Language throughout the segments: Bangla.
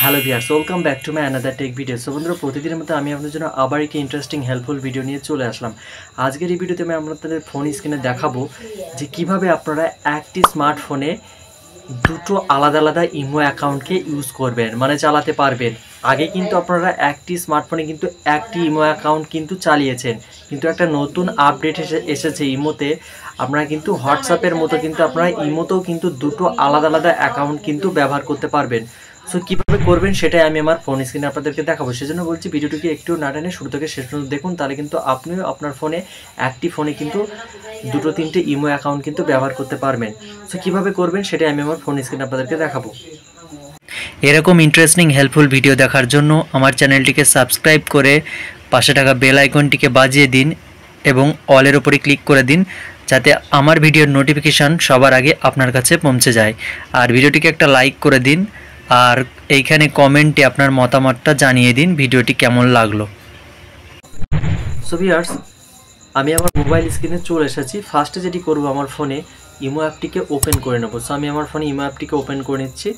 Hello viewers, welcome back to my another take video. So বন্ধুরা, প্রতিদিনের মতো আমি আপনাদের জন্য আবার একটি ইন্টারেস্টিং হেল্পফুল ভিডিও নিয়ে চলে আসলাম। আজকের এই ভিডিওতে আমি আপনাদের ফোন স্ক্রিনে দেখাবো যে কিভাবে আপনারা একটি স্মার্টফোনে দুটো আলাদা আলাদা ইমো অ্যাকাউন্টকে ইউজ করবেন, মানে চালাতে পারবেন। আগে কিন্তু আপনারা একটি স্মার্টফোনে কিন্তু একটি ইমো অ্যাকাউন্ট কিন্তু চালিয়েছেন, কিন্তু একটা নতুন আপডেট এসেছে ইমোতে। আপনারা কিন্তু হোয়াটসঅ্যাপের মতো কিন্তু আপনারা ইমোতেও কিন্তু দুটো আলাদা আলাদা অ্যাকাউন্ট কিন্তু ব্যবহার করতে পারবেন। সো কীভাবে করবেন সেটাই আমি আমার ফোন স্ক্রিনে আপনাদেরকে দেখাবো। সেজন্য বলছি ভিডিওটিকে একটু না টেনে শুরু থেকে শেষ পর্যন্ত দেখুন, তাহলে কিন্তু আপনিও আপনার ফোনে একটি ফোনে কিন্তু দুটো তিনটে ইমো অ্যাকাউন্ট কিন্তু ব্যবহার করতে পারবেন। সো কীভাবে করবেন সেটাই আমি আমার ফোন স্ক্রিনে আপনাদেরকে দেখাবো। এরকম ইন্টারেস্টিং হেল্পফুল ভিডিও দেখার জন্য আমার চ্যানেলটিকে সাবস্ক্রাইব করে পাশে থাকা বেল আইকনটিকে বাজিয়ে দিন এবং অলের ওপরে ক্লিক করে দিন, যাতে আমার ভিডিওর নোটিফিকেশান সবার আগে আপনার কাছে পৌঁছে যায়। আর ভিডিওটিকে একটা লাইক করে দিন, আর এইখানে কমেন্টে আপনার মতামতটা জানিয়ে দিন ভিডিওটি কেমন লাগলো। সো ভিউয়ার্স, আমি আমার মোবাইল স্ক্রিনে চলে এসেছি। ফার্স্টে যেটি করব, আমার ফোনে ইমো অ্যাপটিকে ওপেন করে নেব। সো আমি আমার ফোনে ইমো অ্যাপটিকে ওপেন করে নিচ্ছি।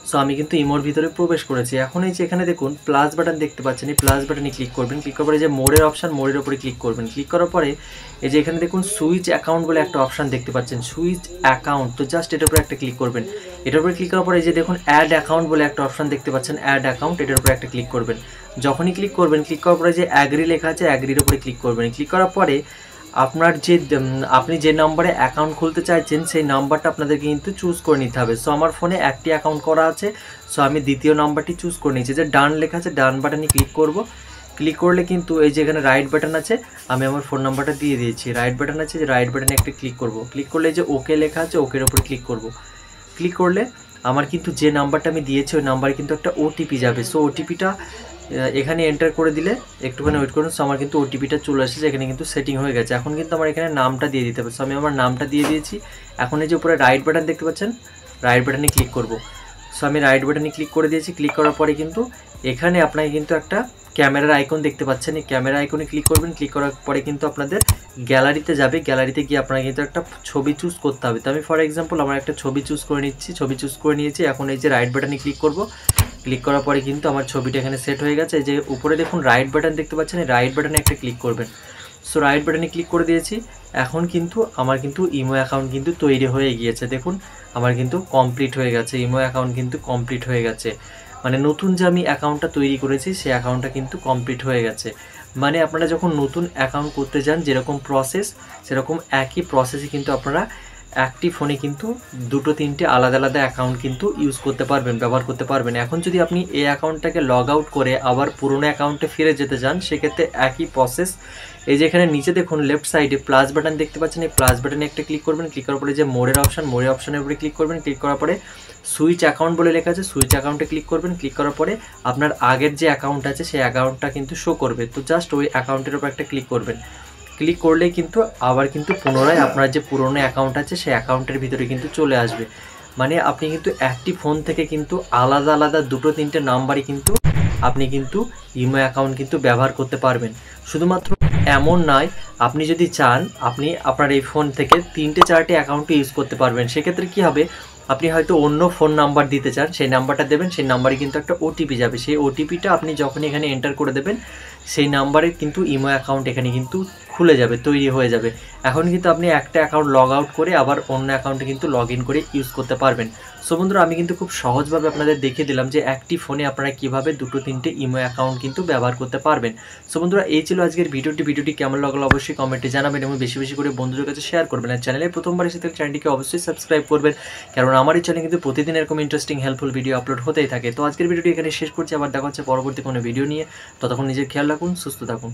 সো আমি কিন্তু ইমোর ভিতরে প্রবেশ করেছি। এখন এই যে এখানে দেখুন প্লাস বাটন দেখতে পাচ্ছেন, এই প্লাস বাটনে ক্লিক করবেন। ক্লিক করার পরে যে মোড়ের অপশান, মোড়ের ওপরে ক্লিক করবেন। ক্লিক করার পরে এই যে এখানে দেখুন সুইচ অ্যাকাউন্ট বলে একটা অপশান দেখতে পাচ্ছেন, সুইচ অ্যাকাউন্ট। তো জাস্ট এটার উপরে একটা ক্লিক করবেন। এটার উপরে ক্লিক করার পরে এই যে দেখুন অ্যাড অ্যাকাউন্ট বলে একটা অপশান দেখতে পাচ্ছেন, অ্যাড অ্যাকাউন্ট। এটার উপরে একটা ক্লিক করবেন। যখনই ক্লিক করবেন, ক্লিক করার পরে যে অ্যাগ্রি লেখা আছে, অ্যাগ্রির উপরে ক্লিক করবেন। ক্লিক করার পরে আপনার আপনি যে নাম্বারে অ্যাকাউন্ট খুলতে চাইছেন সেই নাম্বারটা আপনাদেরকে কিন্তু চুজ করে নিতে হবে। সো আমার ফোনে একটি অ্যাকাউন্ট করা আছে, সো আমি দ্বিতীয় নাম্বারটি চুজ করে নিয়েছি। যে ডান লেখা আছে, ডান বাটনে ক্লিক করব। ক্লিক করলে কিন্তু এই যে এখানে রাইট বাটন আছে, আমি আমার ফোন নাম্বারটা দিয়ে দিয়েছি। রাইট বাটন আছে, যে রাইট বাটনে একটা ক্লিক করব। ক্লিক করলে যে ওকে লেখা আছে, ওকের ওপরে ক্লিক করব। ক্লিক করলে আমার কিন্তু যে নাম্বারটা আমি দিয়েছি ওই নাম্বারে কিন্তু একটা ওটিপি যাবে। সো ওটিপিটা এখানে এন্টার করে দিলে একটুখানি ওয়েট করুন। সো আমার কিন্তু ওটিপিটা চলে এসেছে, এখানে কিন্তু সেটিং হয়ে গেছে। এখন কিন্তু আমার এখানে নামটা দিয়ে দিতে হবে। সো আমি আমার নামটা দিয়ে দিয়েছি। এখন এই যে উপরে রাইট বাটন দেখতে পাচ্ছেন, রাইট বাটনে ক্লিক করব। সো আমি রাইট বাটনে ক্লিক করে দিয়েছি। ক্লিক করার পরে কিন্তু এখানে আপনাকে কিন্তু একটা ক্যামেরার আইকন দেখতে পাচ্ছেন, এই ক্যামেরা আইকনে ক্লিক করবেন। ক্লিক করার পরে কিন্তু আপনাদের গ্যালারিতে যাবে। গ্যালারিতে গিয়ে আপনাকে কিন্তু একটা ছবি চুজ করতে হবে। তো আমি ফর এক্সাম্পল আমার একটা ছবি চুজ করে নিচ্ছি। ছবি চুজ করে নিয়েছি। এখন এই যে রাইট বাটনে ক্লিক করব। ক্লিক করার পরে কিন্তু আমার ছবিটা এখানে সেট হয়ে গেছে। এই যে উপরে দেখুন রাইট বাটন দেখতে পাচ্ছেন, এই রাইট বাটনে একটা ক্লিক করবেন। সো রাইট বাটনে ক্লিক করে দিয়েছি। এখন কিন্তু আমার কিন্তু ইমো অ্যাকাউন্ট কিন্তু তৈরি হয়ে গিয়েছে। দেখুন আমার কিন্তু কমপ্লিট হয়ে গেছে, ইমো অ্যাকাউন্ট কিন্তু কমপ্লিট হয়ে গেছে। মানে নতুন যে আমি অ্যাকাউন্টটা তৈরি করেছি সেই অ্যাকাউন্টটা কিন্তু কমপ্লিট হয়ে গেছে। মানে আপনারা যখন নতুন অ্যাকাউন্ট করতে যান যেরকম প্রসেস, সেরকম একই প্রসেসে কিন্তু আপনারা একটি ফোনে কিন্তু দুটো তিনটে আলাদা আলাদা অ্যাকাউন্ট কিন্তু ইউজ করতে পারবেন, ব্যবহার করতে পারবেন। এখন যদি আপনি এই অ্যাকাউন্টটাকে লগ আউট করে আবার পুরোনো অ্যাকাউন্টে ফিরে যেতে চান, সেক্ষেত্রে একই প্রসেস। এই যে এখানে নিচে দেখুন লেফট সাইডে প্লাস বাটন দেখতে পাচ্ছেন, এই প্লাস বাটনে একটা ক্লিক করবেন। ক্লিক করার পরে যে মোড়ের অপশান, মোড়ের অপশানের উপরে ক্লিক করবেন। ক্লিক করার পরে সুইচ অ্যাকাউন্ট বলে লেখা আছে, সুইচ অ্যাকাউন্টে ক্লিক করবেন। ক্লিক করার পরে আপনার আগের যে অ্যাকাউন্ট আছে সেই অ্যাকাউন্টটা কিন্তু শো করবে। তো জাস্ট ওই অ্যাকাউন্টের উপর একটা ক্লিক করবেন। ক্লিক করলে কিন্তু আবার কিন্তু পুনরায় আপনার যে পুরনো অ্যাকাউন্ট আছে সেই অ্যাকাউন্টের ভিতরে কিন্তু চলে আসবে। মানে আপনি কিন্তু একটি ফোন থেকে কিন্তু আলাদা আলাদা দুটো তিনটে নাম্বারই কিন্তু আপনি কিন্তু ইমো অ্যাকাউন্ট কিন্তু ব্যবহার করতে পারবেন। শুধুমাত্র এমন নয়, আপনি যদি চান আপনি আপনার এই ফোন থেকে তিনটে চারটে অ্যাকাউন্টও ইউজ করতে পারবেন। সেক্ষেত্রে কী হবে, আপনি হয়তো অন্য ফোন নাম্বার দিতে চান, সেই নাম্বারটা দেবেন, সেই নাম্বারে কিন্তু একটা ওটিপি যাবে। সেই ওটিপিটা আপনি যখন এখানে এন্টার করে দেবেন, সেই নাম্বারে কিন্তু ইমো অ্যাকাউন্ট এখানে কিন্তু খুলে যাবে, তৈরি হয়ে যাবে। এখন কিন্তু আপনি একটা অ্যাকাউন্ট লগ আউট করে আবার অন্য অ্যাকাউন্টে কিন্তু লগ ইন করে ইউজ করতে পারবেন। সো বন্ধুরা, আমি কিন্তু খুব সহজভাবে আপনাদের দেখিয়ে দিলাম যে একটি ফোনে আপনারা কীভাবে দুটো তিনটে ইমো অ্যাকাউন্ট কিন্তু ব্যবহার করতে পারবেন। সো বন্ধুরা, এই ছিল আজকের ভিডিওটি কেমন লাগলো অবশ্যই কমেন্টে জানাবেন এবং বেশি বেশি করে বন্ধুদের কাছে শেয়ার করবেন। আর চ্যানেলে প্রথমবার এসে থাকলে চ্যানেলটিকে অবশ্যই সাবস্ক্রাইব করবেন, কারণ আমার এই চ্যানেলে কিন্তু প্রতিদিন এরকম ইন্টারেস্টিং হেল্পফুল ভিডিও আপলোড হতেই থাকে। তো আজকের ভিডিওটি এখানে শেষ করছি, আবার দেখা হচ্ছে পরবর্তী কোনো ভিডিও নিয়ে। ততক্ষণ নিজের খেয়াল রাখুন, সুস্থ থাকুন।